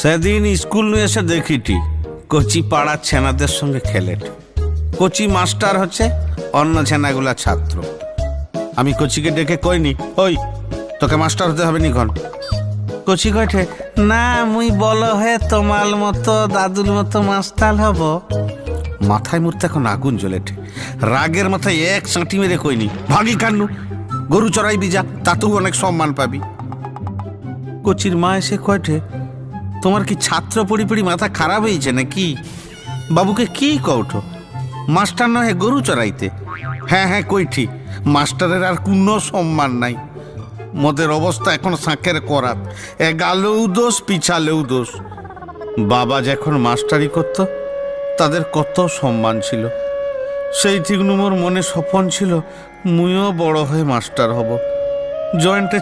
সেদিন স্কুল নিয়ে এসে দেখিটি কচি পাড়ার ছেনাদের সঙ্গে খেলেট। কচি মাস্টার হচ্ছে, অন্য ছেনাগুলা ছাত্র। আমি কচিকে ডেকে কইনি, ওই তোকে মাস্টার হতে হবে নিখন। কচি কইঠে, না মুই বলো হে তোমার মতো দাদুর মতো মাস্টার হব। মাথায় মুহূর্তে এখন আগুন জ্বলেঠে। রাগের মাথায় এক চাঁটি মেরে কইনি, ভাগি কান্নু, গরু চড়াইবি যা, তাতেও অনেক সম্মান পাবি। কচির মা এসে কয়ঠে, তোমার কি ছাত্র পড়ি পড়ি মাথা খারাপ হয়েছে নাকি? বাবুকে কি কওঠো? মাস্টার নহে গরু চড়াইতে? হ্যাঁ হ্যাঁ কইঠি, মাস্টারের আর কোনো সম্মান নাই। মোদের অবস্থা এখন শাঁখের করাত, এগালেও দোষ পিছালেও দোষ। বাবা যখন মাস্টারি করত তাদের কত সম্মান ছিল। সেই ঠিক মোর মনে স্বপন ছিল মুইও বড় হয়ে মাস্টার হব। জয়েন্টে